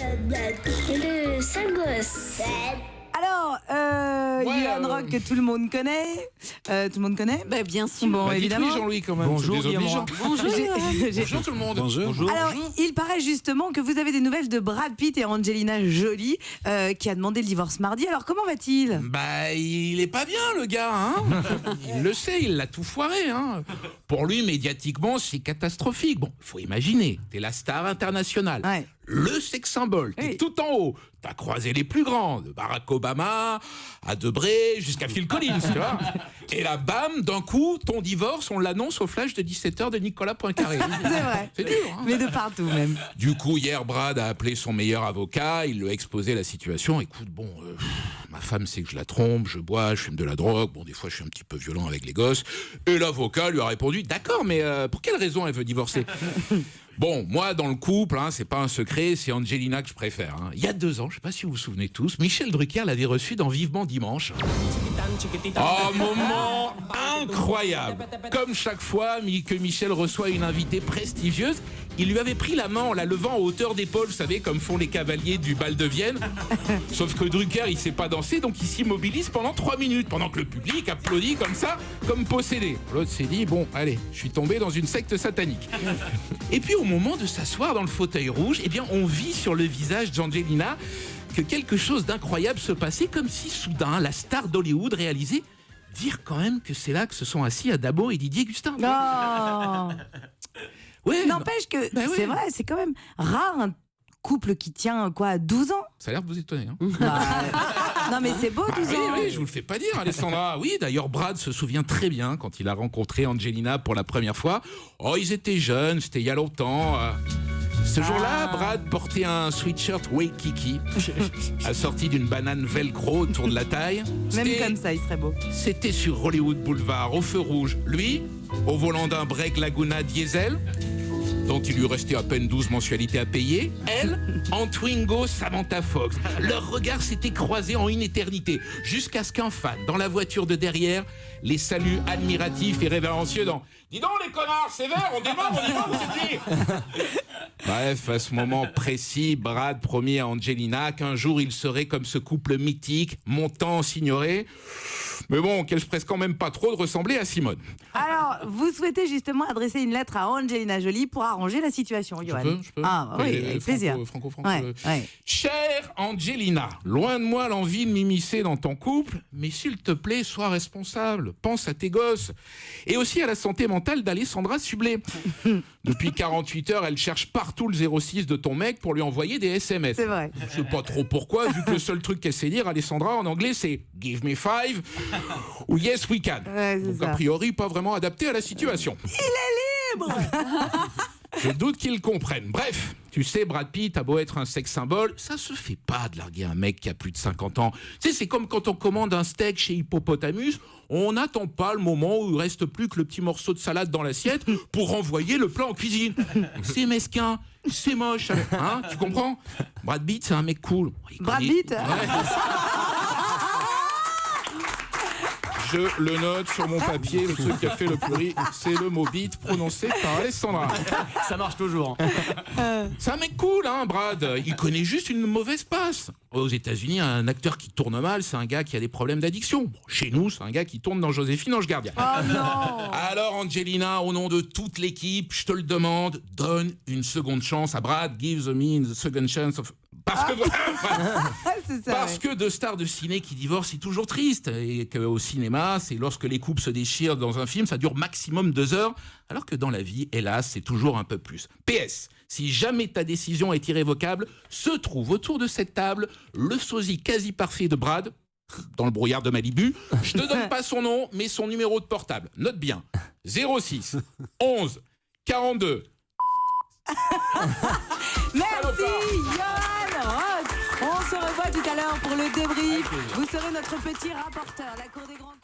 Le sale gosse. Alors, Johan Rock que tout le monde connaît. Tout le monde connaît Bien sûr. Bon, Bah, évidemment. dites-oui, Jean-Louis, quand même. Bonjour, c'est désobligeant. Bonjour. Bonjour tout le monde. Bonjour. Alors, il paraît justement que vous avez des nouvelles de Brad Pitt et Angelina Jolie qui a demandé le divorce mardi. Alors, comment va-t-il ? Bah, il est pas bien, le gars, hein. Il le sait, il l'a tout foiré, hein. Pour lui, médiatiquement, c'est catastrophique. Bon, faut imaginer, t'es la star internationale. Ouais. Le sex symbole, t'es Oui. tout en haut. T'as croisé les plus grands, de Barack Obama à Debré jusqu'à Phil Collins, tu vois. Et là, bam, d'un coup, ton divorce, on l'annonce au flash de 17h de Nicolas Poincaré. C'est vrai. C'est dur, hein. Mais de partout même. Du coup, hier, Brad a appelé son meilleur avocat, il lui a exposé la situation. Écoute, ma femme sait que je la trompe, je bois, je fume de la drogue, des fois je suis un petit peu violent avec les gosses. Et l'avocat lui a répondu, d'accord, mais pour quelle raison elle veut divorcer ? Bon, moi, dans le couple, c'est pas un secret, c'est Angelina que je préfère. Il y a 2 ans, je sais pas si vous vous souvenez tous, Michel Drucker l'avait reçu dans Vivement Dimanche. Oh, moment incroyable. Comme chaque fois que Michel reçoit une invitée prestigieuse, il lui avait pris la main en la levant à hauteur d'épaule, vous savez, comme font les cavaliers du bal de Vienne. Sauf que Drucker, il sait pas danser, donc il s'immobilise pendant 3 minutes, pendant que le public applaudit comme ça, comme possédé. L'autre s'est dit, bon, allez, je suis tombé dans une secte satanique. Et puis au moment de s'asseoir dans le fauteuil rouge, on vit sur le visage d'Angelina que quelque chose d'incroyable se passait, comme si soudain la star d'Hollywood réalisait dire quand même que c'est là que se sont assis Adamo et Didier Gustin. Non. Ouais, N'empêche que Bah ouais. c'est vrai, c'est quand même rare un couple qui tient 12 ans. ça a l'air de vous étonner. Non mais c'est beau 12 Oui, ans. oui, je vous le fais pas dire, Alessandra. Oui, d'ailleurs, Brad se souvient très bien quand il a rencontré Angelina pour la première fois. Oh, ils étaient jeunes, c'était il y a longtemps. Ce jour-là, Brad portait un sweatshirt Waikiki, assorti d'une banane velcro autour de la taille. Même C'était- comme ça, il serait beau. C'était sur Hollywood Boulevard, au feu rouge. Lui, au volant d'un break Laguna diesel, dont il lui restait à peine 12 mensualités à payer. Elle, en Twingo Samantha Fox. Leurs regards s'étaient croisés en une éternité, jusqu'à ce qu'un fan, dans la voiture de derrière, les salue admiratifs et révérencieux dans « Dis donc les connards, c'est vert, on démarre, on y va, vous êtes qui ?» Bref, à ce moment précis, Brad promit à Angelina qu'un jour il serait comme ce couple mythique, montant signoré. Mais bon, qu'elle se presse quand même pas trop de ressembler à Simone. Alors, vous souhaitez justement adresser une lettre à Angelina Jolie pour arranger la situation, Johan. Je peux Ah oui, avec plaisir. Franco. Ouais. Chère Angelina, loin de moi l'envie de m'immiscer dans ton couple, mais s'il te plaît, sois responsable. Pense à tes gosses. Et aussi à la santé mentale d'Alessandra Sublet. Depuis 48 heures, elle cherche partout le 06 de ton mec pour lui envoyer des SMS. C'est vrai. Je sais pas trop pourquoi, vu que le seul truc qu'elle sait dire, Alessandra, en anglais, c'est « Give me 5 » ou « Yes, we can Ouais, ». c'est Donc, ça. a priori, pas vraiment adapté à la situation. Je doute qu'ils comprennent. Bref, tu sais, Brad Pitt a beau être un sex symbole, ça se fait pas de larguer un mec qui a plus de 50 ans. Tu sais, c'est comme quand on commande un steak chez Hippopotamus, on n'attend pas le moment où il reste plus que le petit morceau de salade dans l'assiette pour renvoyer le plat en cuisine. C'est mesquin, c'est moche, hein, tu comprends ? Brad Pitt, c'est un mec cool. Il Brad connaît- Pitt Ouais. Je le note sur mon papier, le truc qui a fait le plus rire, c'est le mot beat prononcé par Alessandra. Ça marche toujours. C'est un mec cool, Brad. Il connaît juste une mauvaise passe. Aux États-Unis, un acteur qui tourne mal, c'est un gars qui a des problèmes d'addiction. Bon, chez nous, c'est un gars qui tourne dans Joséphine Ange Gardien. Oh non. Alors, Angelina, au nom de toute l'équipe, je te le demande, donne une seconde chance à Brad. Give me the second chance of... Parce que... C'est ça, Parce ouais. que de stars de ciné qui divorcent, c'est toujours triste. Et qu'au cinéma, c'est lorsque les couples se déchirent dans un film, ça dure maximum 2 heures. Alors que dans la vie, hélas, c'est toujours un peu plus. PS, si jamais ta décision est irrévocable, se trouve autour de cette table le sosie quasi parfait de Brad, dans le brouillard de Malibu. Je te donne pas son nom, mais son numéro de portable. Note bien. 06 11 42. Merci, Johan Rock. On se revoit tout à l'heure pour le débrief. Vous serez notre petit rapporteur, la Cour des grands comptes.